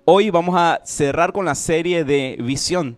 Hoy vamos a cerrar con la serie de visión.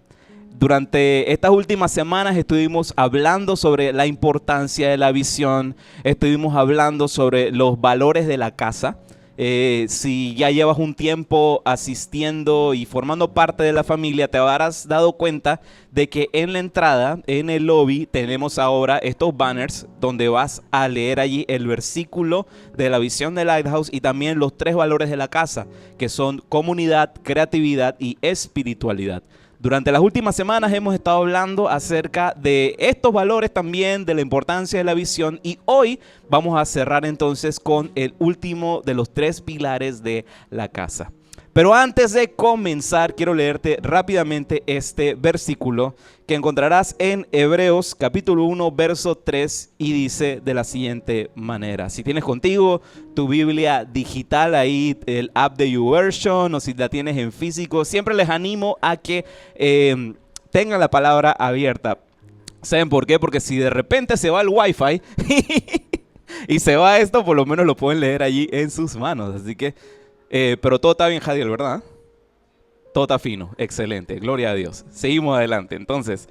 Durante estas últimas semanas estuvimos hablando sobre la importancia de la visión, estuvimos hablando sobre los valores de la casa. Si ya llevas un tiempo asistiendo y formando parte de la familia, te habrás dado cuenta de que en la entrada, en el lobby, tenemos ahora estos banners donde vas a leer allí el versículo de la visión de Lighthouse y también los 3 valores de la casa, que son comunidad, creatividad y espiritualidad. Durante las últimas semanas hemos estado hablando acerca de estos valores también, de la importancia de la visión, y hoy vamos a cerrar entonces con el último de los 3 pilares de la casa. Pero antes de comenzar, quiero leerte rápidamente este versículo que encontrarás en Hebreos capítulo 1, verso 3, y dice de la siguiente manera. Si tienes contigo tu Biblia digital, ahí el app de YouVersion, o si la tienes en físico, siempre les animo a que tengan la palabra abierta. ¿Saben por qué? Porque si de repente se va el Wi-Fi y se va esto, por lo menos lo pueden leer allí en sus manos. Así que pero todo está bien, Jadiel, ¿verdad? Todo está fino, excelente, gloria a Dios. Seguimos adelante. Entonces,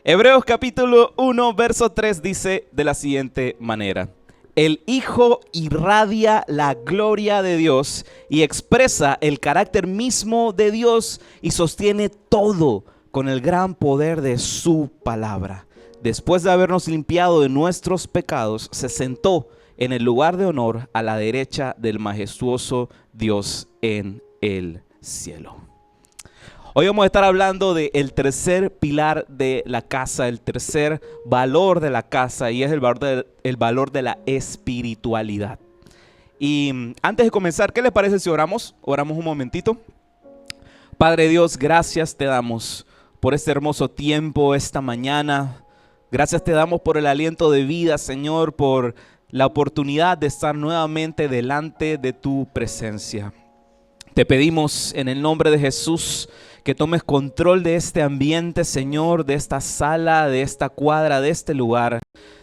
Hebreos capítulo 1, verso 3 dice de la siguiente manera: el Hijo irradia la gloria de Dios y expresa el carácter mismo de Dios y sostiene todo con el gran poder de su palabra. Después de habernos limpiado de nuestros pecados, se sentó en el lugar de honor a la derecha del majestuoso Dios en el cielo. Hoy vamos a estar hablando del tercer pilar de la casa, el tercer valor de la casa, y es el valor de la espiritualidad. Y antes de comenzar, ¿qué les parece si oramos? Oramos un momentito. Padre Dios, gracias te damos por este hermoso tiempo esta mañana. Gracias te damos por el aliento de vida, Señor, por la oportunidad de estar nuevamente delante de tu presencia. Te pedimos en el nombre de Jesús que tomes control de este ambiente, Señor, de esta sala, de esta cuadra, de este lugar,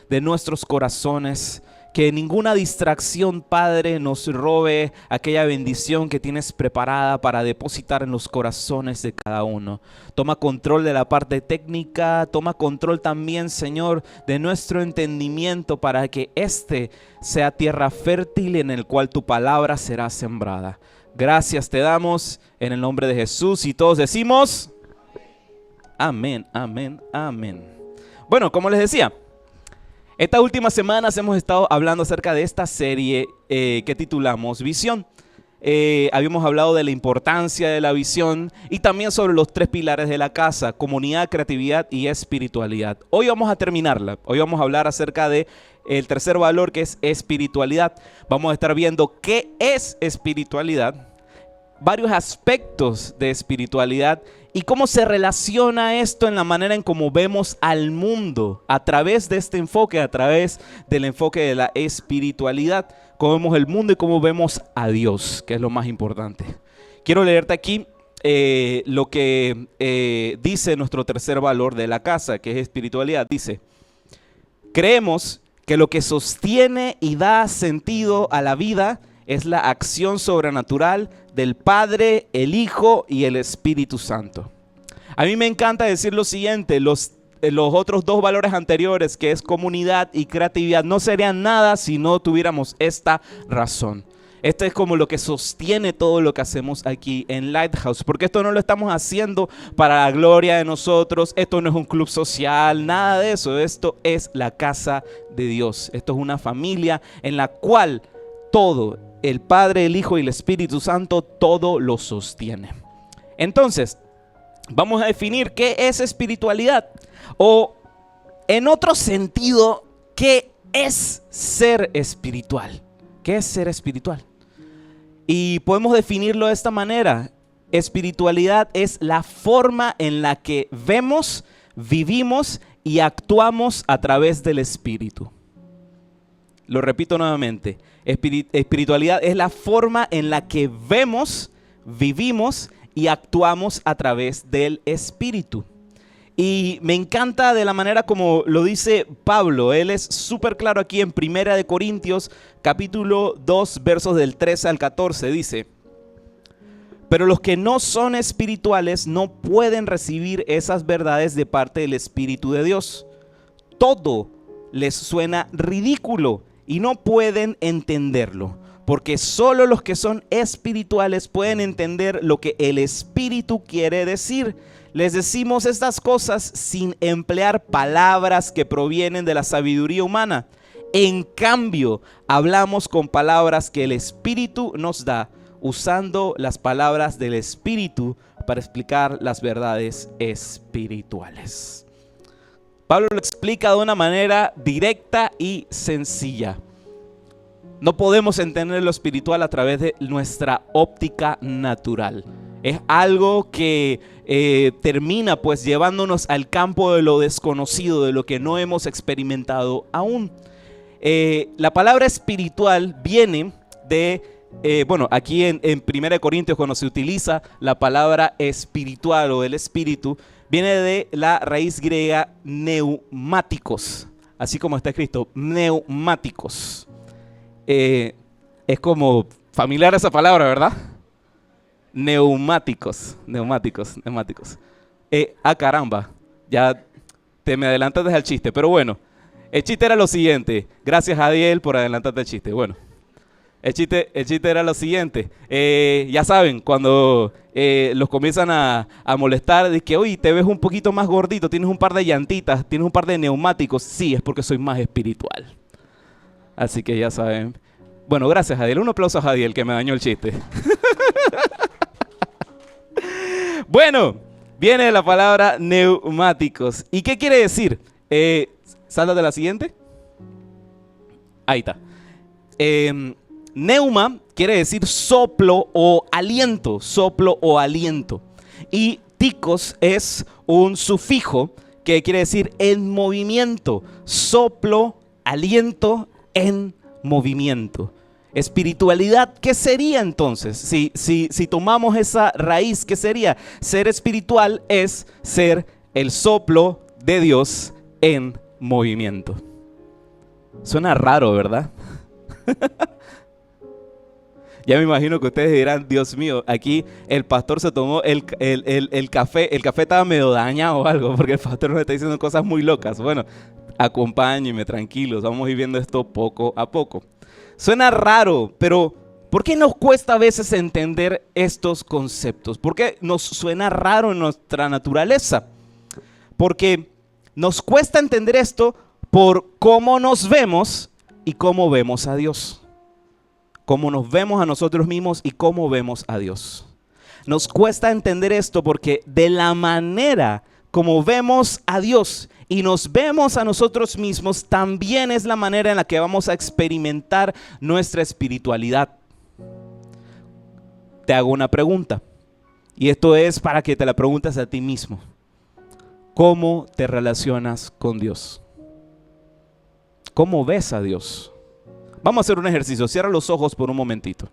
de nuestros corazones. Que ninguna distracción, Padre, nos robe aquella bendición que tienes preparada para depositar en los corazones de cada uno. Toma control de la parte técnica, toma control también, Señor, de nuestro entendimiento para que este sea tierra fértil en el cual tu palabra será sembrada. Gracias te damos en el nombre de Jesús y todos decimos amén, amén, amén. Bueno, como les decía, estas últimas semanas hemos estado hablando acerca de esta serie que titulamos Visión. Habíamos hablado de la importancia de la visión y también sobre los 3 pilares de la casa: comunidad, creatividad y espiritualidad. Hoy vamos a terminarla. Hoy vamos a hablar acerca de el tercer valor, que es espiritualidad. Vamos a estar viendo qué es espiritualidad, varios aspectos de espiritualidad y cómo se relaciona esto en la manera en cómo vemos al mundo a través de este enfoque, a través del enfoque de la espiritualidad, cómo vemos el mundo y cómo vemos a Dios, que es lo más importante. Quiero leerte aquí lo que dice nuestro tercer valor de la casa, que es espiritualidad. Dice: creemos que lo que sostiene y da sentido a la vida es la acción sobrenatural del Padre, el Hijo y el Espíritu Santo. A mí me encanta decir lo siguiente: los otros 2 valores anteriores, que es comunidad y creatividad, no serían nada si no tuviéramos esta razón. Esto es como lo que sostiene todo lo que hacemos aquí en Lighthouse, porque esto no lo estamos haciendo para la gloria de nosotros, esto no es un club social, nada de eso. Esto es la casa de Dios. Esto es una familia en la cual todo, el Padre, el Hijo y el Espíritu Santo, todo lo sostiene. Entonces, vamos a definir qué es espiritualidad, o en otro sentido, qué es ser espiritual. ¿Qué es ser espiritual? Y podemos definirlo de esta manera: espiritualidad es la forma en la que vemos, vivimos y actuamos a través del Espíritu. Lo repito nuevamente: espiritualidad es la forma en la que vemos, vivimos y actuamos a través del Espíritu. Y me encanta de la manera como lo dice Pablo. Él es súper claro aquí en 1 Corintios capítulo 2, versos del 13 al 14. Dice: Pero los que no son espirituales no pueden recibir esas verdades de parte del Espíritu de Dios. Todo les suena ridículo y no pueden entenderlo, porque solo los que son espirituales pueden entender lo que el Espíritu quiere decir. Les decimos estas cosas sin emplear palabras que provienen de la sabiduría humana. En cambio, hablamos con palabras que el Espíritu nos da, usando las palabras del Espíritu para explicar las verdades espirituales. Pablo lo explica de una manera directa y sencilla. No podemos entender lo espiritual a través de nuestra óptica natural. Es algo que termina pues llevándonos al campo de lo desconocido, de lo que no hemos experimentado aún. La palabra espiritual viene de, aquí en 1 Corintios, cuando se utiliza la palabra espiritual o el espíritu, viene de la raíz griega neumáticos, así como está escrito, neumáticos. Es como familiar esa palabra, ¿verdad? Neumáticos. Caramba, ya te me adelantaste al chiste, pero bueno, el chiste era lo siguiente. Gracias, Adiel, por adelantarte al chiste. Bueno, el chiste era lo siguiente. Ya saben, cuando los comienzan a molestar, de que, oye, te ves un poquito más gordito, tienes un par de llantitas, tienes un par de neumáticos. Sí, es porque soy más espiritual. Así que ya saben. Bueno, gracias, Adiel. Un aplauso a Adiel, que me dañó el chiste. Bueno, viene la palabra neumáticos. ¿Y qué quiere decir? Sáltate la siguiente. Ahí está. Neuma quiere decir soplo o aliento, Y ticos es un sufijo que quiere decir en movimiento, soplo, aliento, en movimiento. Espiritualidad, ¿qué sería entonces? Si tomamos esa raíz, ¿qué sería? Ser espiritual es ser el soplo de Dios en movimiento. Suena raro, ¿verdad? Ya me imagino que ustedes dirán, Dios mío, aquí el pastor se tomó el café estaba medio dañado o algo, porque el pastor nos está diciendo cosas muy locas. Bueno, acompáñenme, tranquilos, vamos a ir viendo esto poco a poco. Suena raro, pero ¿por qué nos cuesta a veces entender estos conceptos? ¿Por qué nos suena raro en nuestra naturaleza? Porque nos cuesta entender esto por cómo nos vemos y cómo vemos a Dios. Cómo nos vemos a nosotros mismos y cómo vemos a Dios. Nos cuesta entender esto porque de la manera como vemos a Dios y nos vemos a nosotros mismos, también es la manera en la que vamos a experimentar nuestra espiritualidad. Te hago una pregunta, y esto es para que te la preguntes a ti mismo. ¿Cómo te relacionas con Dios? ¿Cómo ves a Dios? Vamos a hacer un ejercicio. Cierra los ojos por un momentito.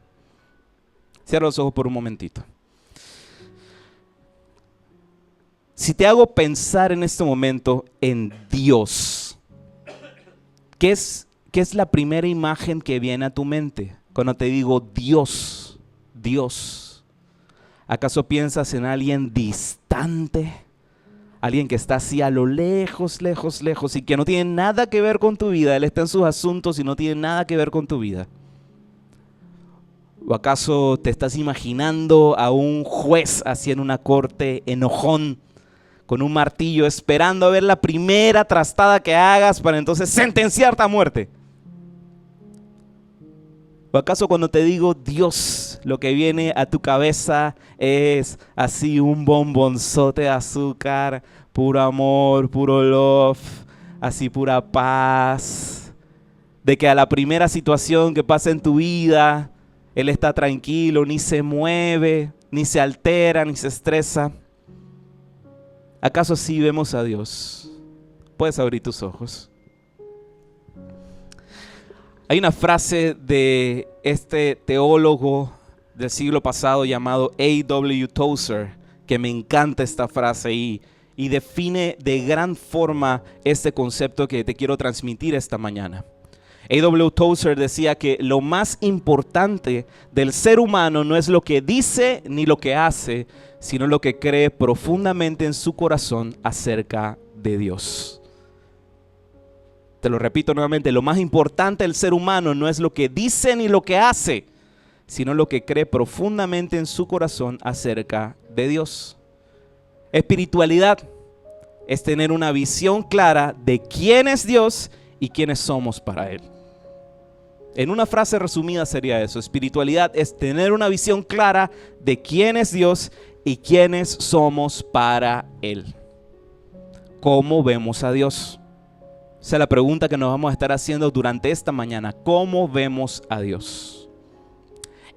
Si te hago pensar en este momento en Dios, ¿qué es la primera imagen que viene a tu mente? Cuando te digo Dios, ¿acaso piensas en alguien distante? Alguien que está así a lo lejos y que no tiene nada que ver con tu vida. Él está en sus asuntos y no tiene nada que ver con tu vida. ¿O acaso te estás imaginando a un juez así en una corte enojón, con un martillo, esperando a ver la primera trastada que hagas para entonces sentenciarte a muerte? ¿O acaso cuando te digo Dios, lo que viene a tu cabeza es así un bombonzote de azúcar, puro amor, puro love, así pura paz? De que a la primera situación que pasa en tu vida, Él está tranquilo, ni se mueve, ni se altera, ni se estresa. ¿Acaso así vemos a Dios? Puedes abrir tus ojos. Hay una frase de este teólogo del siglo pasado llamado A.W. Tozer, que me encanta esta frase y define de gran forma este concepto que te quiero transmitir esta mañana. A.W. Tozer decía que lo más importante del ser humano no es lo que dice ni lo que hace, sino lo que cree profundamente en su corazón acerca de Dios. Te lo repito nuevamente, lo más importante del ser humano no es lo que dice ni lo que hace, sino lo que cree profundamente en su corazón acerca de Dios. Espiritualidad es tener una visión clara de quién es Dios y quiénes somos para Él. En una frase resumida sería eso: espiritualidad es tener una visión clara de quién es Dios y quiénes somos para Él. ¿Cómo vemos a Dios? Esa es la pregunta que nos vamos a estar haciendo durante esta mañana. ¿Cómo vemos a Dios?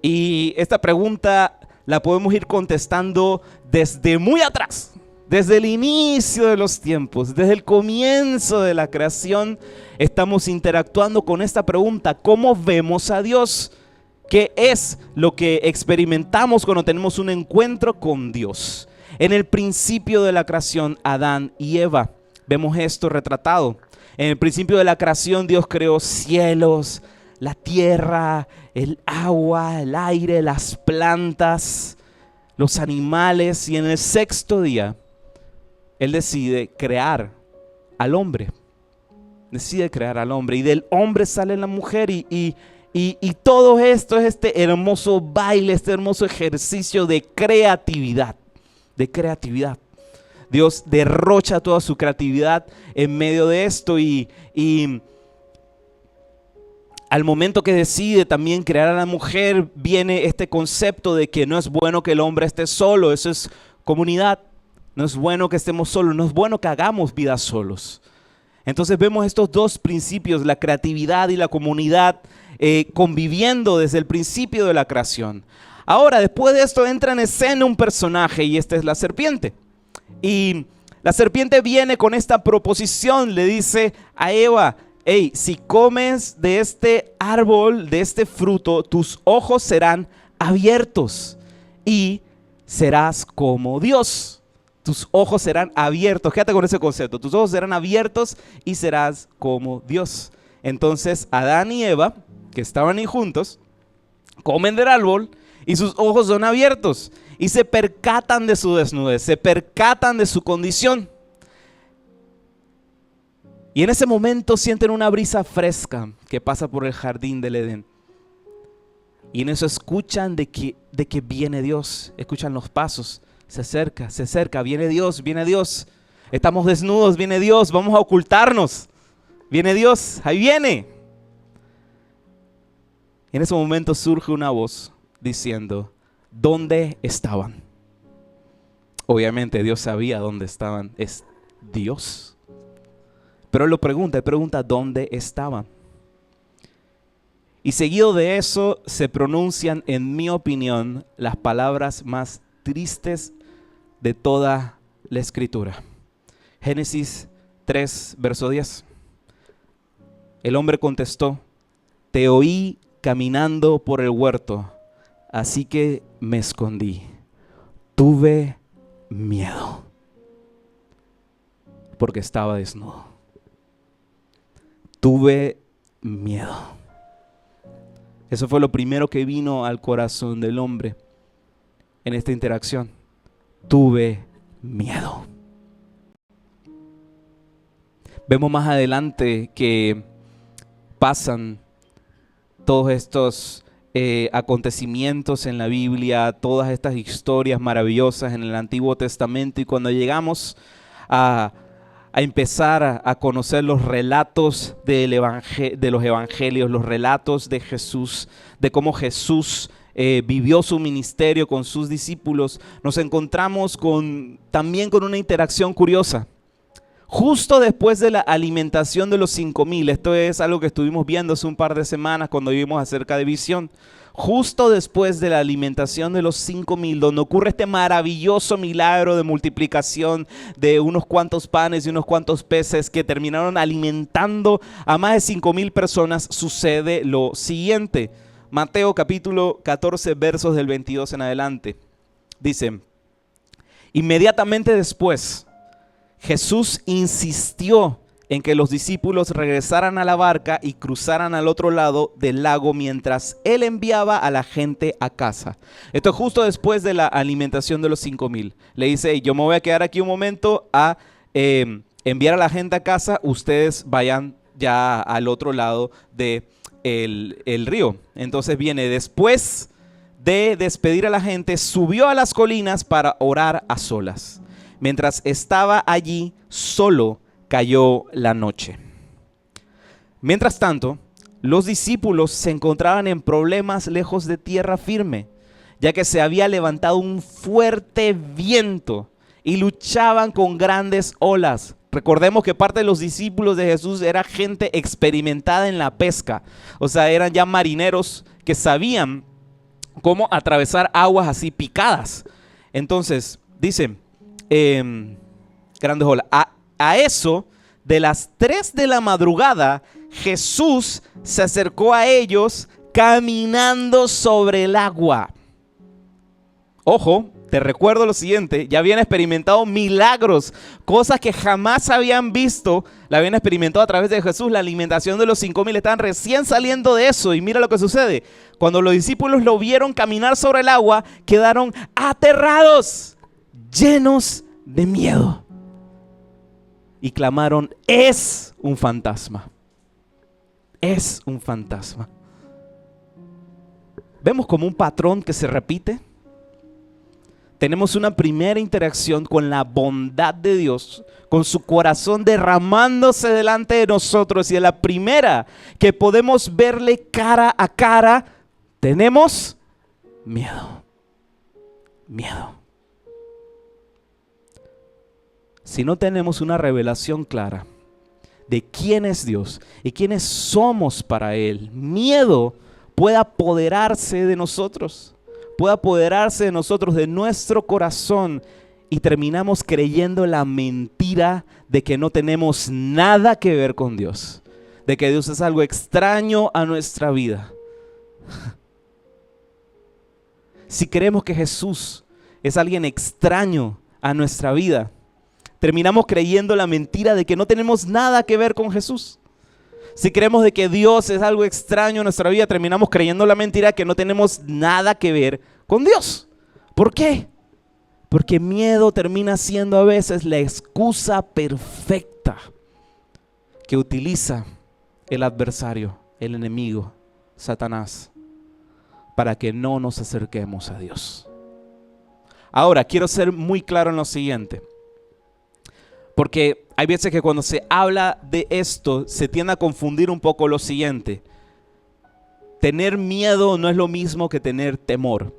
Y esta pregunta la podemos ir contestando desde muy atrás, desde el inicio de los tiempos, desde el comienzo de la creación. Estamos interactuando con esta pregunta: ¿cómo vemos a Dios? ¿Qué es lo que experimentamos cuando tenemos un encuentro con Dios? En el principio de la creación, Adán y Eva, vemos esto retratado. En el principio de la creación, Dios creó cielos, la tierra, el agua, el aire, las plantas, los animales, y en el sexto día Él decide crear al hombre. Decide crear al hombre, y del hombre sale la mujer, y todo esto es este hermoso baile, este hermoso ejercicio de creatividad. Dios derrocha toda su creatividad en medio de esto, y al momento que decide también crear a la mujer, viene este concepto de que no es bueno que el hombre esté solo. Eso es comunidad. No es bueno que estemos solos, no es bueno que hagamos vida solos. Entonces vemos estos dos principios, la creatividad y la comunidad, conviviendo desde el principio de la creación. Ahora, después de esto entra en escena un personaje, y este es la serpiente. Y la serpiente viene con esta proposición, le dice a Eva: hey, si comes de este árbol, de este fruto, tus ojos serán abiertos y serás como Dios. Tus ojos serán abiertos. Quédate con ese concepto. Tus ojos serán abiertos y serás como Dios. Entonces Adán y Eva, que estaban ahí juntos, comen del árbol y sus ojos son abiertos y se percatan de su desnudez, se percatan de su condición. Y en ese momento sienten una brisa fresca que pasa por el jardín del Edén. Y en eso escuchan de que viene Dios, escuchan los pasos. Se acerca, viene Dios, estamos desnudos, viene Dios, vamos a ocultarnos, viene Dios, ahí viene. Y en ese momento surge una voz diciendo: ¿dónde estaban? Obviamente Dios sabía dónde estaban, es Dios. Pero él pregunta ¿dónde estaban? Y seguido de eso se pronuncian, en mi opinión, las palabras más tristes de toda la escritura. Génesis 3, verso 10. El hombre contestó: te oí caminando por el huerto, así que me escondí. Tuve miedo, porque estaba desnudo. Tuve miedo. Eso fue lo primero que vino al corazón del hombre en esta interacción. Tuve miedo. Vemos más adelante que pasan todos estos acontecimientos en la Biblia, todas estas historias maravillosas en el Antiguo Testamento, y cuando llegamos a empezar a conocer los relatos de los evangelios, los relatos de Jesús, de cómo Jesús vivió su ministerio con sus discípulos, nos encontramos también con una interacción curiosa. Justo después de la alimentación de los 5,000, esto es algo que estuvimos viendo hace un par de semanas cuando vimos acerca de visión. Justo después de la alimentación de los 5,000, donde ocurre este maravilloso milagro de multiplicación de unos cuantos panes y unos cuantos peces que terminaron alimentando a más de 5,000 personas, sucede lo siguiente. Mateo capítulo 14, versos del 22 en adelante. Dice: inmediatamente después, Jesús insistió en que los discípulos regresaran a la barca y cruzaran al otro lado del lago mientras él enviaba a la gente a casa. Esto es justo después de la alimentación de los 5,000. Le dice: "Hey, yo me voy a quedar aquí un momento a enviar a la gente a casa, ustedes vayan ya al otro lado del el río". Entonces viene después de despedir a la gente, subió a las colinas para orar a solas. Mientras estaba allí solo, cayó la noche. Mientras tanto, los discípulos se encontraban en problemas lejos de tierra firme, ya que se había levantado un fuerte viento y luchaban con grandes olas. Recordemos que parte de los discípulos de Jesús era gente experimentada en la pesca. O sea, eran ya marineros que sabían cómo atravesar aguas así picadas. Entonces, dice, grandes olas. A eso de las 3 de la madrugada, Jesús se acercó a ellos caminando sobre el agua. Ojo, te recuerdo lo siguiente: ya habían experimentado milagros, cosas que jamás habían visto, la habían experimentado a través de Jesús. La alimentación de los 5,000 estaban recién saliendo de eso, y mira lo que sucede. Cuando los discípulos lo vieron caminar sobre el agua, quedaron aterrados, llenos de miedo, y clamaron: "Es un fantasma, es un fantasma". Vemos como un patrón que se repite. Tenemos una primera interacción con la bondad de Dios, con su corazón derramándose delante de nosotros, y en la primera que podemos verle cara a cara, tenemos miedo. Miedo. Si no tenemos una revelación clara de quién es Dios y quiénes somos para Él, miedo puede apoderarse de nosotros. Puede apoderarse de nosotros, de nuestro corazón, y terminamos creyendo la mentira de que no tenemos nada que ver con Dios, de que Dios es algo extraño a nuestra vida. Si creemos que Jesús es alguien extraño a nuestra vida, terminamos creyendo la mentira de que no tenemos nada que ver con Jesús. Si creemos de que Dios es algo extraño en nuestra vida, terminamos creyendo la mentira que no tenemos nada que ver con Dios. ¿Por qué? Porque miedo termina siendo a veces la excusa perfecta que utiliza el adversario, el enemigo, Satanás, para que no nos acerquemos a Dios. Ahora, quiero ser muy claro en lo siguiente, porque hay veces que cuando se habla de esto se tiende a confundir un poco lo siguiente. Tener miedo no es lo mismo que tener temor,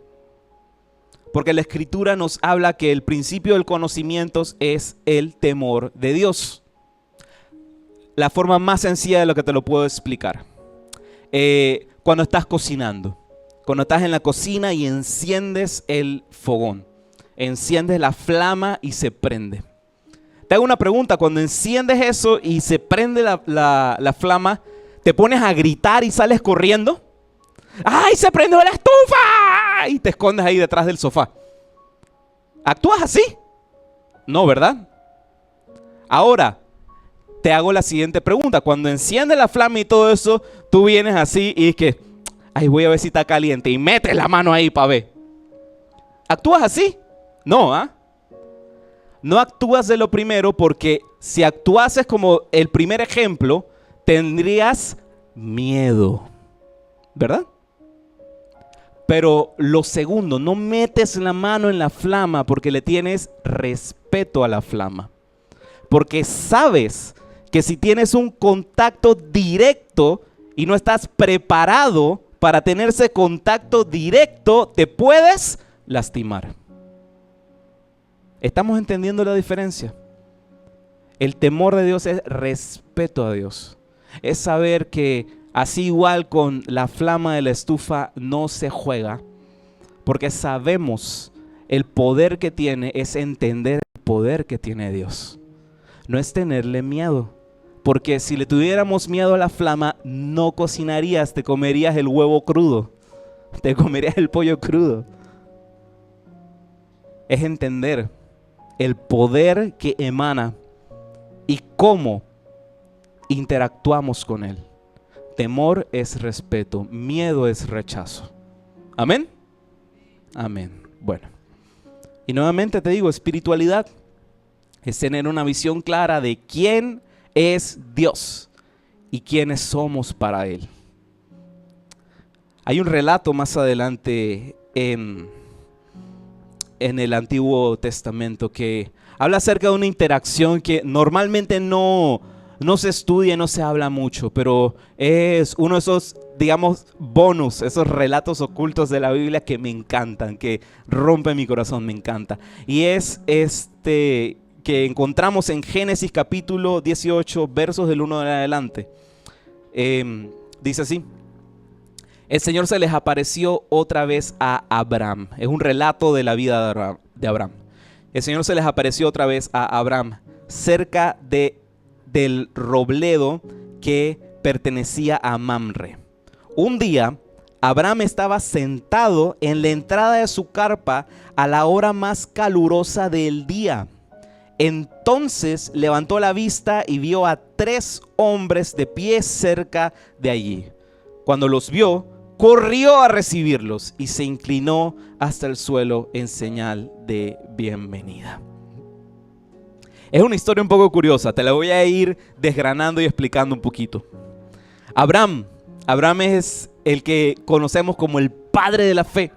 porque la Escritura nos habla que el principio del conocimiento es el temor de Dios. La forma más sencilla de lo que te lo puedo explicar: cuando estás cocinando, cuando estás en la cocina y enciendes el fogón, enciendes la flama y se prende. Te hago una pregunta: cuando enciendes eso y se prende la flama, ¿te pones a gritar y sales corriendo? ¡Ay, se prendió la estufa! Y te escondes ahí detrás del sofá. ¿Actúas así? No, ¿verdad? Ahora, te hago la siguiente pregunta: cuando enciende la flama y todo eso, tú vienes así y es que, ay, voy a ver si está caliente, y metes la mano ahí para ver. ¿Actúas así? No, ¿ah? No actúas de lo primero, porque si actuases como el primer ejemplo, tendrías miedo, ¿verdad? Pero lo segundo, no metes la mano en la flama porque le tienes respeto a la flama. Porque sabes que si tienes un contacto directo y no estás preparado para tener ese contacto directo, te puedes lastimar. ¿Estamos entendiendo la diferencia? El temor de Dios es respeto a Dios. Es saber que así igual con la flama de la estufa no se juega, porque sabemos el poder que tiene, es entender el poder que tiene Dios. No es tenerle miedo, porque si le tuviéramos miedo a la flama, no cocinarías, te comerías el huevo crudo, te comerías el pollo crudo. Es entender el poder que emana y cómo interactuamos con Él. Temor es respeto, miedo es rechazo. ¿Amén? Amén. Bueno, y nuevamente te digo, espiritualidad es tener una visión clara de quién es Dios y quiénes somos para Él. Hay un relato más adelante en el Antiguo Testamento que habla acerca de una interacción que normalmente no se estudia, no se habla mucho, pero es uno de esos, digamos, bonus, esos relatos ocultos de la Biblia que me encantan, que rompen mi corazón, me encanta. Y es que encontramos en Génesis capítulo 18, versos del 1 en adelante. Dice así: el Señor se les apareció otra vez a Abraham. Es un relato de la vida de Abraham. El Señor se les apareció otra vez a Abraham cerca del robledo que pertenecía a Mamre. Un día, Abraham estaba sentado en la entrada de su carpa a la hora más calurosa del día. Entonces levantó la vista y vio a 3 hombres de pie cerca de allí. Cuando los vio, corrió a recibirlos y se inclinó hasta el suelo en señal de bienvenida. Es una historia un poco curiosa, te la voy a ir desgranando y explicando un poquito. Abraham es el que conocemos como el padre de la fe.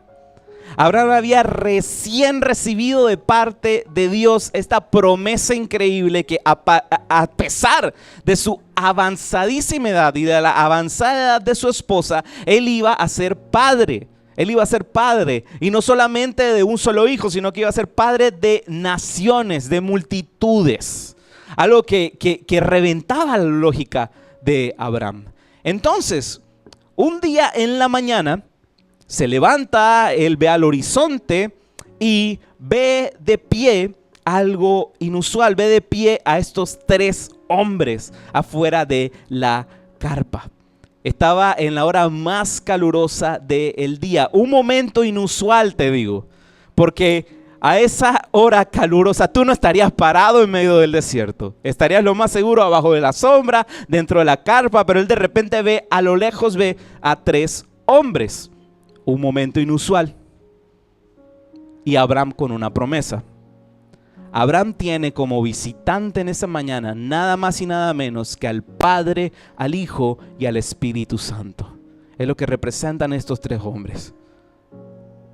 Abraham había recién recibido de parte de Dios esta promesa increíble que a pesar de su avanzadísima edad y de la avanzada edad de su esposa, él iba a ser padre. Él iba a ser padre, y no solamente de un solo hijo, sino que iba a ser padre de naciones, de multitudes. Algo que reventaba la lógica de Abraham. Entonces, un día en la mañana, se levanta, él ve al horizonte y ve de pie algo inusual. Ve de pie a estos 3 hombres afuera de la carpa. Estaba en la hora más calurosa del día. Un momento inusual, te digo, porque a esa hora calurosa tú no estarías parado en medio del desierto. Estarías lo más seguro abajo de la sombra, dentro de la carpa, pero él de repente ve a lo lejos, ve a 3 hombres. Un momento inusual. Y Abraham con una promesa. Abraham tiene como visitante en esa mañana nada más y nada menos que al Padre, al Hijo y al Espíritu Santo. Es lo que representan estos 3 hombres.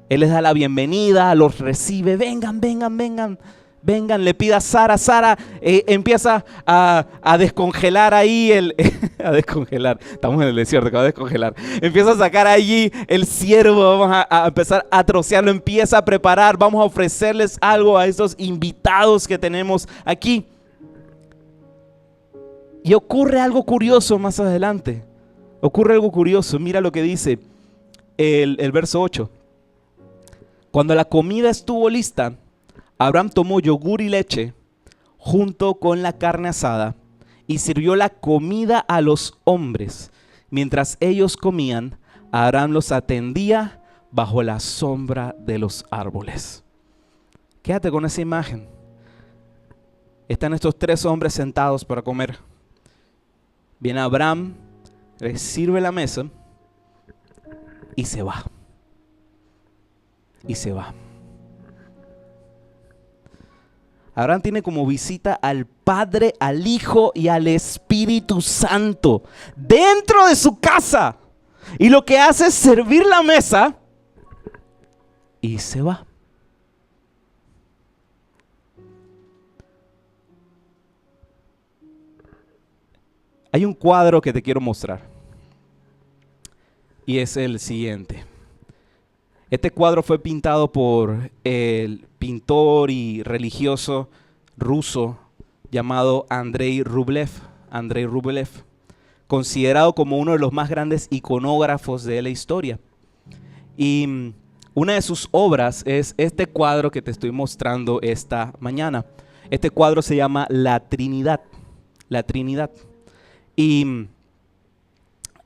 Él les da la bienvenida, los recibe. Vengan, vengan, vengan. Vengan, le pide a Sara, empieza a descongelar ahí a descongelar, estamos en el desierto, acaba de descongelar. Empieza a sacar allí el ciervo, vamos a empezar a trocearlo, empieza a preparar, vamos a ofrecerles algo a estos invitados que tenemos aquí. Y ocurre algo curioso más adelante, mira lo que dice el verso 8. Cuando la comida estuvo lista, Abraham tomó yogur y leche junto con la carne asada y sirvió la comida a los hombres. Mientras ellos comían, Abraham los atendía bajo la sombra de los árboles. Quédate con esa imagen. Están estos 3 hombres sentados para comer. Viene Abraham, les sirve la mesa y se va. Abraham tiene como visita al Padre, al Hijo y al Espíritu Santo dentro de su casa. Y lo que hace es servir la mesa y se va. Hay un cuadro que te quiero mostrar. Y es el siguiente. Este cuadro fue pintado por el pintor y religioso ruso llamado Andrei Rublev, considerado como uno de los más grandes iconógrafos de la historia. Y una de sus obras es este cuadro que te estoy mostrando esta mañana. Este cuadro se llama La Trinidad. Y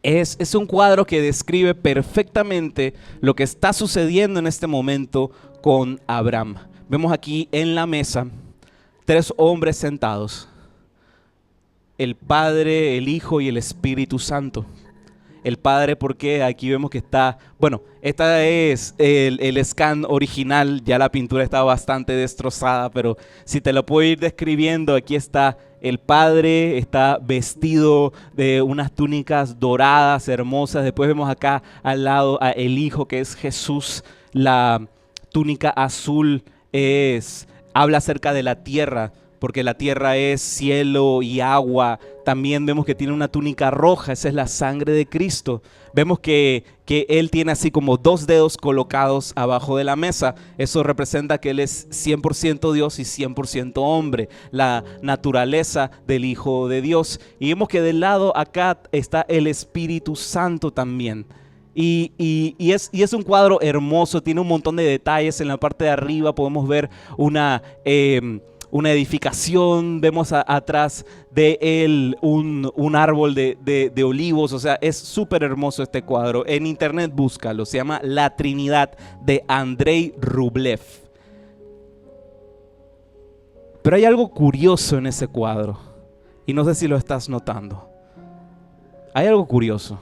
es un cuadro que describe perfectamente lo que está sucediendo en este momento con Abraham. Vemos aquí en la mesa 3 hombres sentados. el Padre, el Hijo y el Espíritu Santo. El Padre, porque aquí vemos que está, bueno, esta es el scan original, ya la pintura está bastante destrozada, pero si te lo puedo ir describiendo, aquí está el Padre, está vestido de unas túnicas doradas, hermosas. Después vemos acá al lado a el Hijo, que es Jesús. La túnica azul habla acerca de la tierra, porque la tierra es cielo y agua. También vemos que tiene una túnica roja, esa es la sangre de Cristo. Vemos que Él tiene así como 2 dedos colocados abajo de la mesa. Eso representa que Él es 100% Dios y 100% hombre, la naturaleza del Hijo de Dios. Y vemos que del lado acá está el Espíritu Santo también. Y es un cuadro hermoso, tiene un montón de detalles. En la parte de arriba podemos ver una edificación, vemos atrás de él un árbol de olivos. O sea, es súper hermoso este cuadro. En internet búscalo, se llama La Trinidad de Andrei Rublev. Pero hay algo curioso en ese cuadro, y no sé si lo estás notando. Hay algo curioso.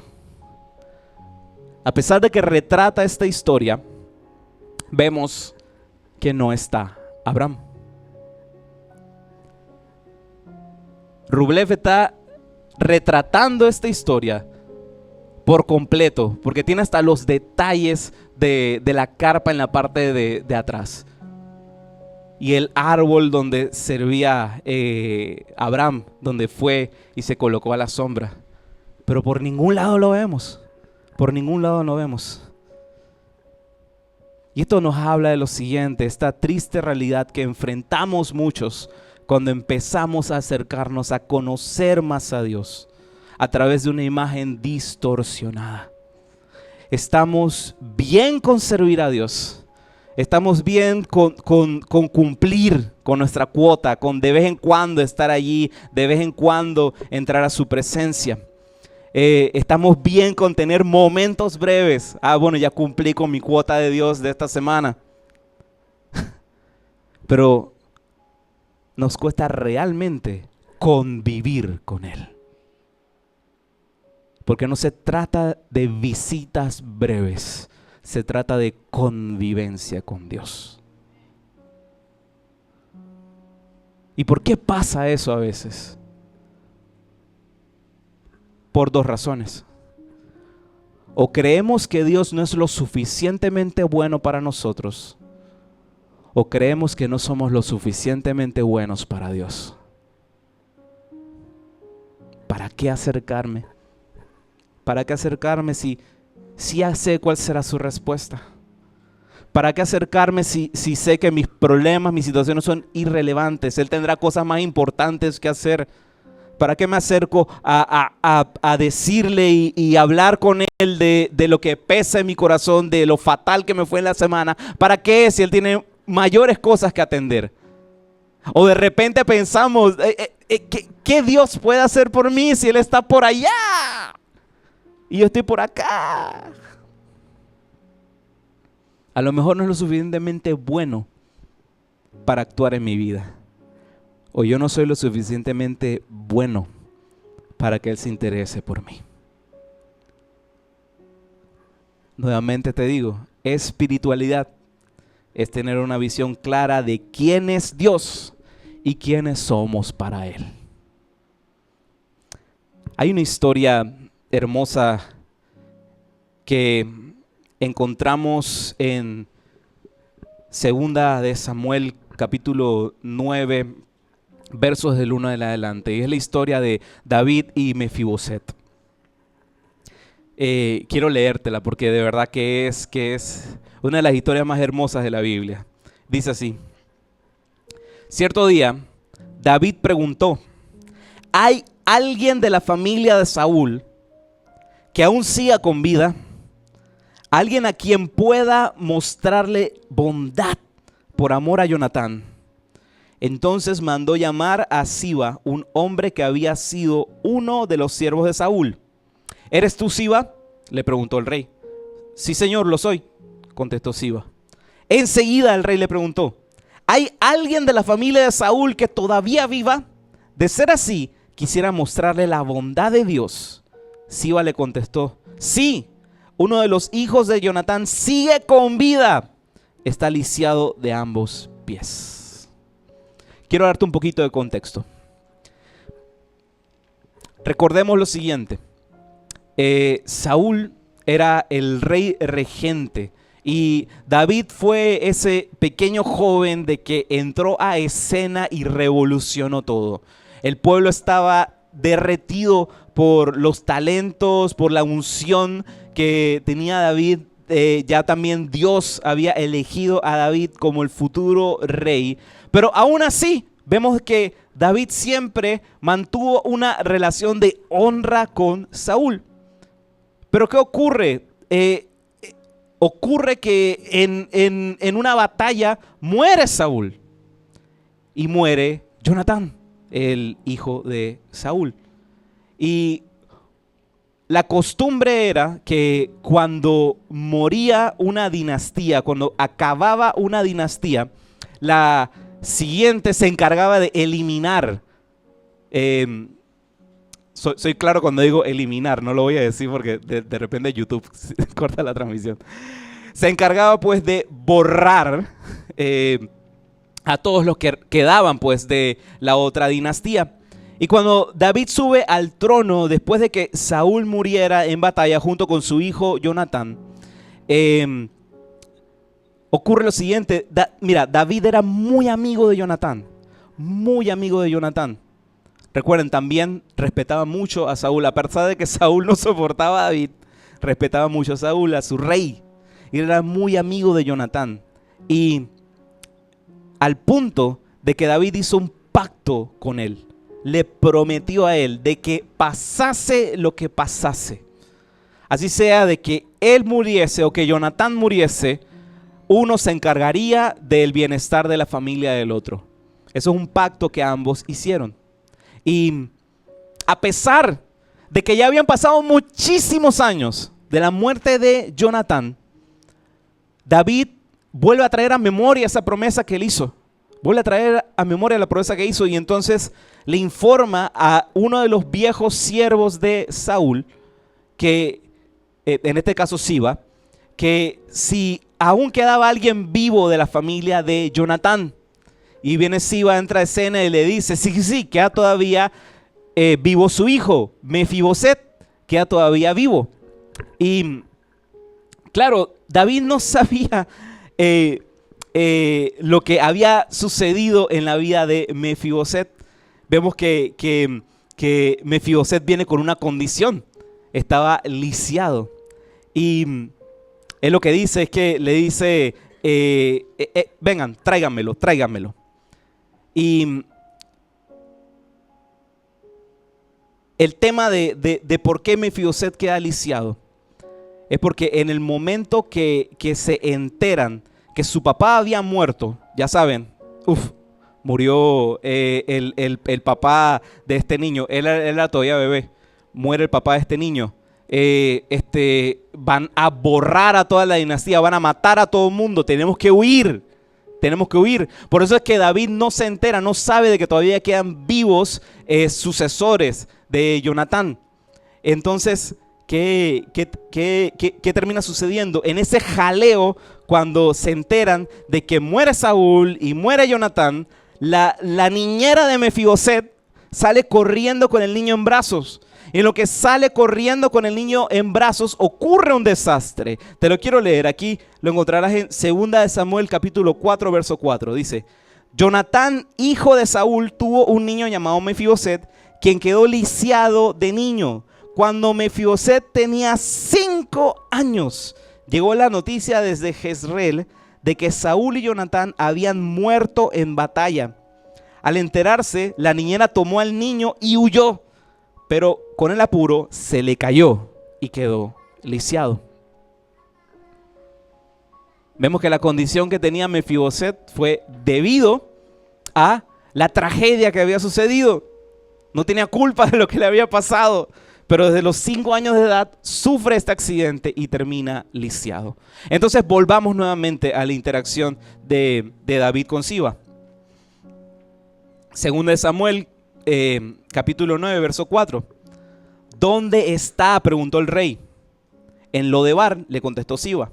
A pesar de que retrata esta historia, vemos que no está Abraham. Rublev está retratando esta historia por completo, porque tiene hasta los detalles de la carpa en la parte de atrás. Y el árbol donde servía Abraham, donde fue y se colocó a la sombra. Pero por ningún lado lo vemos. Por ningún lado lo vemos. Y esto nos habla de lo siguiente, esta triste realidad que enfrentamos muchos cuando empezamos a acercarnos a conocer más a Dios a través de una imagen distorsionada. Estamos bien con servir a Dios. Estamos bien con cumplir con nuestra cuota, con de vez en cuando estar allí, de vez en cuando entrar a su presencia. Estamos bien con tener momentos breves. Bueno, ya cumplí con mi cuota de Dios de esta semana. Pero nos cuesta realmente convivir con Él. Porque no se trata de visitas breves, se trata de convivencia con Dios. ¿Y por qué pasa eso a veces? Por 2 razones. O creemos que Dios no es lo suficientemente bueno para nosotros, o creemos que no somos lo suficientemente buenos para Dios. ¿Para qué acercarme? ¿Para qué acercarme si ya sé cuál será su respuesta? ¿Para qué acercarme si sé que mis problemas, mis situaciones son irrelevantes? Él tendrá cosas más importantes que hacer. ¿Para qué me acerco a decirle y hablar con Él de lo que pesa en mi corazón, de lo fatal que me fue en la semana? ¿Para qué si Él tiene mayores cosas que atender? O de repente pensamos, ¿qué Dios puede hacer por mí si Él está por allá y yo estoy por acá? A lo mejor no es lo suficientemente bueno para actuar en mi vida. O yo no soy lo suficientemente bueno para que Él se interese por mí. Nuevamente te digo, espiritualidad es tener una visión clara de quién es Dios y quiénes somos para Él. Hay una historia hermosa que encontramos en 2 de Samuel, capítulo 9, versos del 1 en adelante. Y es la historia de David y Mefiboset. Quiero leértela porque de verdad que es una de las historias más hermosas de la Biblia. Dice así: cierto día, David preguntó: ¿hay alguien de la familia de Saúl que aún siga con vida? ¿Alguien a quien pueda mostrarle bondad por amor a Jonatán? Entonces mandó llamar a Siba, un hombre que había sido uno de los siervos de Saúl. ¿Eres tú Siba?, le preguntó el rey. Sí, señor, lo soy, contestó Siba. Enseguida el rey le preguntó: ¿hay alguien de la familia de Saúl que todavía viva? De ser así, quisiera mostrarle la bondad de Dios, Siba le contestó: sí, uno de los hijos de Jonatán sigue con vida, está lisiado de ambos pies. Quiero darte un poquito de contexto. Recordemos lo siguiente. Saúl era el rey regente y David fue ese pequeño joven de que entró a escena y revolucionó todo. El pueblo estaba derretido por los talentos, por la unción que tenía David. Ya también Dios había elegido a David como el futuro rey. Pero aún así, vemos que David siempre mantuvo una relación de honra con Saúl. Pero ¿qué ocurre? Ocurre que en una batalla muere Saúl y muere Jonatán, el hijo de Saúl. Y la costumbre era que cuando moría una dinastía, cuando acababa una dinastía, la siguiente se encargaba de eliminar. Soy claro cuando digo eliminar, no lo voy a decir porque de repente YouTube corta la transmisión. Se encargaba pues de borrar a todos los que quedaban pues de la otra dinastía. Y cuando David sube al trono después de que Saúl muriera en batalla junto con su hijo Jonatán, ocurre lo siguiente. Mira, David era muy amigo de Jonatán, muy amigo de Jonatán. Recuerden, también respetaba mucho a Saúl, a pesar de que Saúl no soportaba a David, respetaba mucho a Saúl, a su rey. Y era muy amigo de Jonatán. Y al punto de que David hizo un pacto con él. Le prometió a él de que pasase lo que pasase, así sea de que él muriese o que Jonatán muriese, uno se encargaría del bienestar de la familia del otro. Eso es un pacto que ambos hicieron. Y a pesar de que ya habían pasado muchísimos años de la muerte de Jonatán, David vuelve a traer a memoria esa promesa que él hizo. Vuelve a traer a memoria la promesa que hizo y entonces le informa a uno de los viejos siervos de Saúl, que en este caso Siba, que si aún quedaba alguien vivo de la familia de Jonatán. Y viene Siba, entra a escena y le dice: sí, queda todavía vivo su hijo, Mefiboset, queda todavía vivo. Y claro, David no sabía lo que había sucedido en la vida de Mefiboset. Vemos que Mefiboset viene con una condición, estaba lisiado. Y él lo que dice es que le dice: vengan, tráiganmelo. Y el tema de por qué Mefiboset queda lisiado es porque en el momento que se enteran que su papá había muerto, ya saben, murió el papá de este niño, él era todavía bebé, muere el papá de este niño, van a borrar a toda la dinastía, van a matar a todo el mundo, tenemos que huir. Por eso es que David no se entera, no sabe de que todavía quedan vivos sucesores de Jonatán. Entonces, ¿qué termina sucediendo? En ese jaleo, cuando se enteran de que muere Saúl y muere Jonatán, la niñera de Mefiboset sale corriendo con el niño en brazos. En lo que sale corriendo con el niño en brazos ocurre un desastre. Te lo quiero leer, aquí lo encontrarás en 2 de Samuel capítulo 4 verso 4. Dice: Jonatán, hijo de Saúl, tuvo un niño llamado Mefiboset, quien quedó lisiado de niño. Cuando Mefiboset tenía 5 años, llegó la noticia desde Jezreel de que Saúl y Jonatán habían muerto en batalla. Al enterarse, la niñera tomó al niño y huyó. Pero con el apuro se le cayó y quedó lisiado. Vemos que la condición que tenía Mefiboset fue debido a la tragedia que había sucedido. No tenía culpa de lo que le había pasado, pero desde los 5 años de edad sufre este accidente y termina lisiado. Entonces volvamos nuevamente a la interacción de David con Siba. 2 de Samuel capítulo 9, verso 4. ¿Dónde está?, preguntó el rey. En Lodebar, le contestó Siba,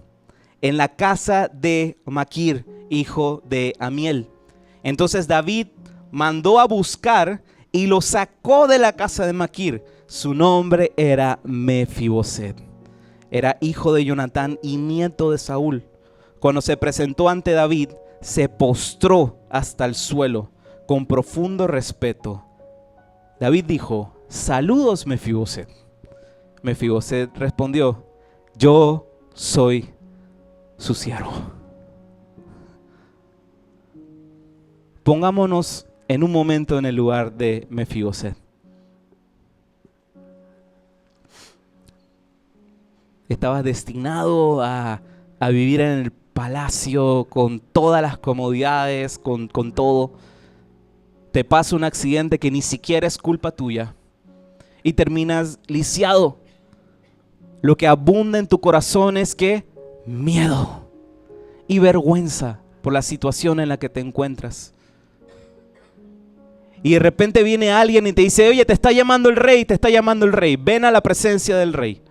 en la casa de Maquir, hijo de Amiel. Entonces David mandó a buscar y lo sacó de la casa de Maquir. Su nombre era Mefiboset. Era hijo de Jonatán y nieto de Saúl. Cuando se presentó ante David, se postró hasta el suelo con profundo respeto. David dijo: saludos, Mefiboset. Mefiboset respondió: yo soy su siervo. Pongámonos en un momento en el lugar de Mefiboset. Estabas destinado a vivir en el palacio con todas las comodidades, con todo. Te pasa un accidente que ni siquiera es culpa tuya y terminas lisiado. Lo que abunda en tu corazón es que miedo y vergüenza por la situación en la que te encuentras. Y de repente viene alguien y te dice: oye, te está llamando el rey, te está llamando el rey, ven a la presencia del rey.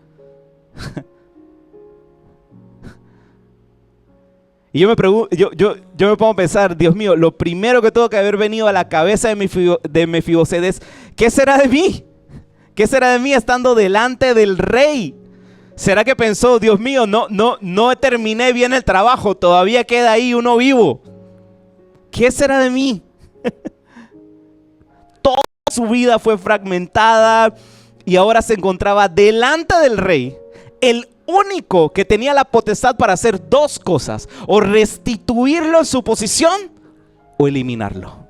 Y yo me pongo a pensar: Dios mío, lo primero que tuvo que haber venido a la cabeza de Mefiboset es: ¿qué será de mí? ¿Qué será de mí estando delante del rey? ¿Será que pensó: Dios mío, no terminé bien el trabajo, todavía queda ahí uno vivo? ¿Qué será de mí? Toda su vida fue fragmentada y ahora se encontraba delante del rey, el único que tenía la potestad para hacer dos cosas: o restituirlo en su posición o eliminarlo.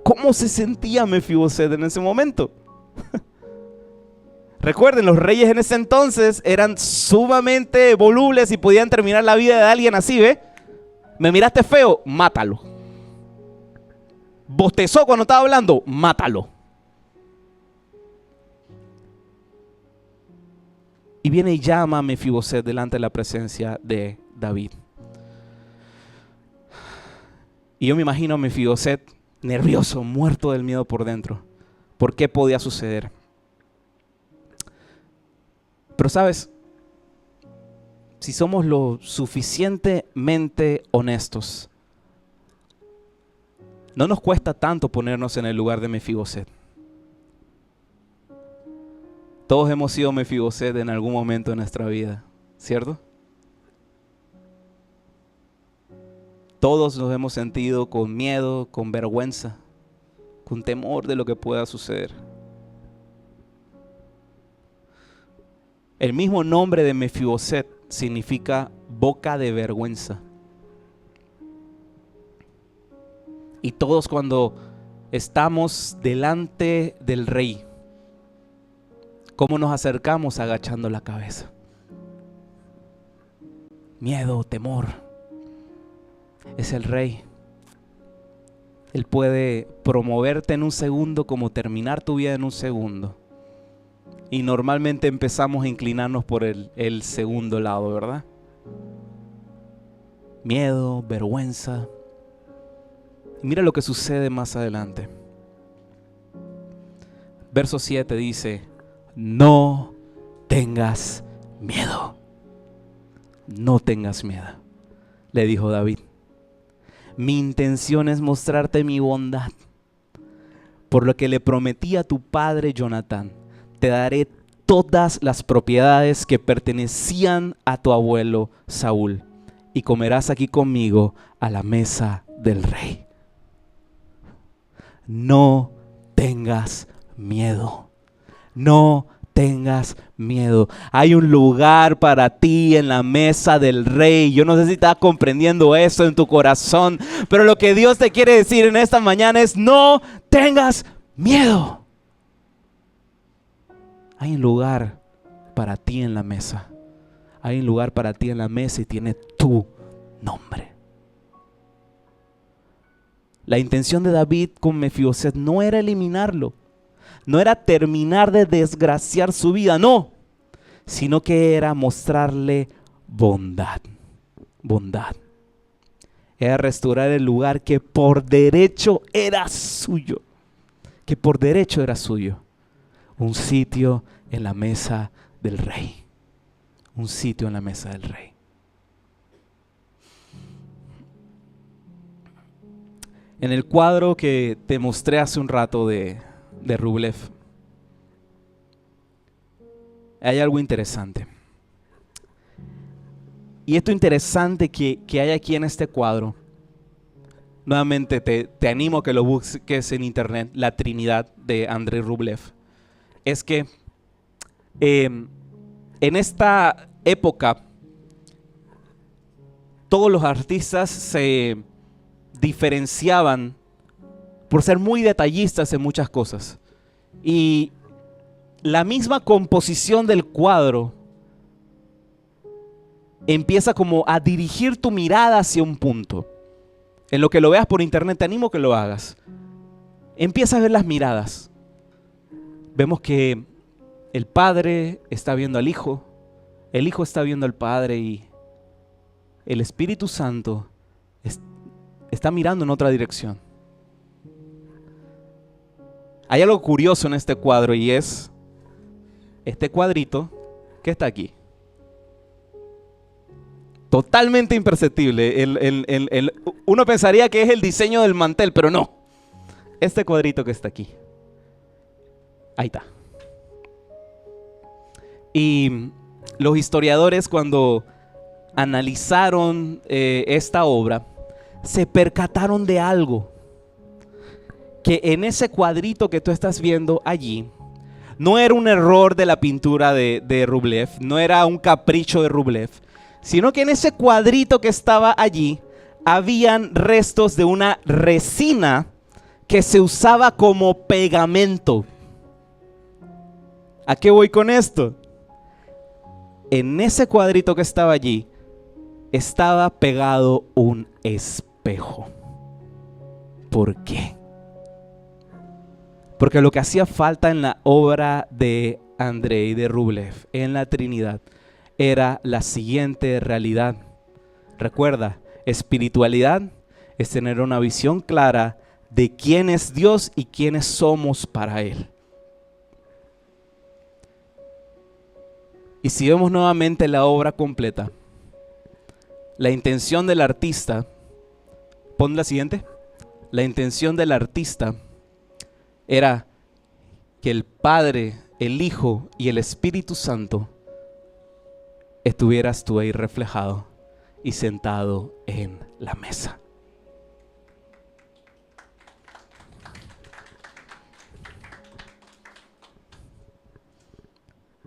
¿Cómo se sentía Mefiboset en ese momento? Recuerden, los reyes en ese entonces eran sumamente volubles y podían terminar la vida de alguien así, ¿ve? Me miraste feo, mátalo. Bostezó cuando estaba hablando, mátalo. Y viene y llama a Mefiboset delante de la presencia de David. Y yo me imagino a Mefiboset nervioso, muerto del miedo por dentro. ¿Por qué podía suceder? Pero sabes, si somos lo suficientemente honestos, no nos cuesta tanto ponernos en el lugar de Mefiboset. Todos hemos sido Mefiboset en algún momento de nuestra vida, ¿cierto? Todos nos hemos sentido con miedo, con vergüenza, con temor de lo que pueda suceder. El mismo nombre de Mefiboset significa boca de vergüenza. Y todos, cuando estamos delante del rey, ¿cómo nos acercamos? Agachando la cabeza. Miedo, temor. Es el rey. Él puede promoverte en un segundo como terminar tu vida en un segundo. Y normalmente empezamos a inclinarnos por el segundo lado, ¿verdad? Miedo, vergüenza. Y mira lo que sucede más adelante. Verso 7 dice: no tengas miedo. No tengas miedo, le dijo David. Mi intención es mostrarte mi bondad. Por lo que le prometí a tu padre Jonatán, te daré todas las propiedades que pertenecían a tu abuelo Saúl, y comerás aquí conmigo a la mesa del rey. No tengas miedo. No tengas miedo. Hay un lugar para ti en la mesa del rey. Yo no sé si estás comprendiendo eso en tu corazón, pero lo que Dios te quiere decir en esta mañana es: no tengas miedo. Hay un lugar para ti en la mesa. Hay un lugar para ti en la mesa y tiene tu nombre. La intención de David con Mefiboset no era eliminarlo, no era terminar de desgraciar su vida, no, sino que era mostrarle bondad. Bondad. Era restaurar el lugar que por derecho era suyo, que por derecho era suyo. Un sitio en la mesa del rey. Un sitio en la mesa del rey. En el cuadro que te mostré hace un rato de Rublev, hay algo interesante. Y esto interesante que hay aquí en este cuadro, nuevamente te animo a que lo busques en internet, La Trinidad de Andrei Rublev, es que en esta época todos los artistas se diferenciaban por ser muy detallistas en muchas cosas. Y la misma composición del cuadro empieza como a dirigir tu mirada hacia un punto. En lo que lo veas por internet, te animo a que lo hagas. Empieza a ver las miradas. Vemos que el Padre está viendo al Hijo, el Hijo está viendo al Padre y el Espíritu Santo está mirando en otra dirección. Hay algo curioso en este cuadro y es este cuadrito que está aquí. Totalmente imperceptible. Uno pensaría que es el diseño del mantel, pero no. Este cuadrito que está aquí. Ahí está. Y los historiadores, cuando analizaron esta obra, se percataron de algo. Que en ese cuadrito que tú estás viendo allí, no era un error de la pintura de Rublev, no era un capricho de Rublev, sino que en ese cuadrito que estaba allí, habían restos de una resina que se usaba como pegamento. ¿A qué voy con esto? En ese cuadrito que estaba allí, estaba pegado un espejo. ¿Por qué? Porque lo que hacía falta en la obra de Andrei de Rublev, en la Trinidad, era la siguiente realidad. Recuerda, espiritualidad es tener una visión clara de quién es Dios y quiénes somos para Él. Y si vemos nuevamente la obra completa, la intención del artista, pon la siguiente, la intención del artista era que el Padre, el Hijo y el Espíritu Santo estuvieras tú ahí reflejado y sentado en la mesa.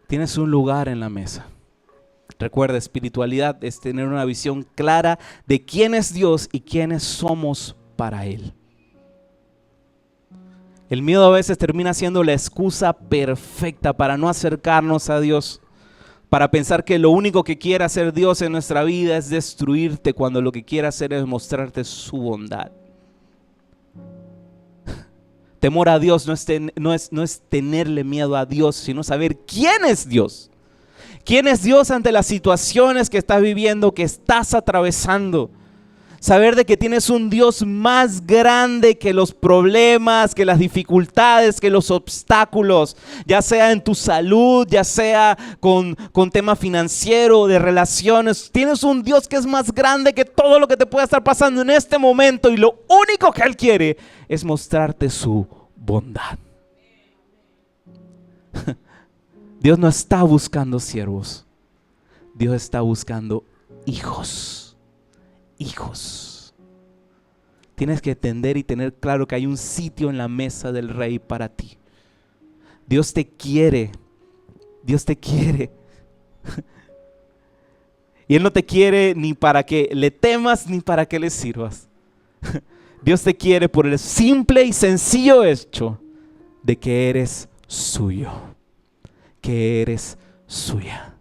Tienes un lugar en la mesa. Recuerda, espiritualidad es tener una visión clara de quién es Dios y quiénes somos para Él. El miedo a veces termina siendo la excusa perfecta para no acercarnos a Dios, para pensar que lo único que quiere hacer Dios en nuestra vida es destruirte, cuando lo que quiere hacer es mostrarte su bondad. Temor a Dios no es tenerle miedo a Dios, sino saber quién es Dios. ¿Quién es Dios ante las situaciones que estás viviendo, que estás atravesando? Saber de que tienes un Dios más grande que los problemas, que las dificultades, que los obstáculos, ya sea en tu salud, ya sea con tema financiero, de relaciones. Tienes un Dios que es más grande que todo lo que te pueda estar pasando en este momento, y lo único que Él quiere es mostrarte su bondad. Dios no está buscando siervos. Dios está buscando hijos. Hijos. Tienes que entender y tener claro que hay un sitio en la mesa del Rey para ti. Dios te quiere. Dios te quiere. Y Él no te quiere ni para que le temas ni para que le sirvas. Dios te quiere por el simple y sencillo hecho de que eres suyo. Que eres suya.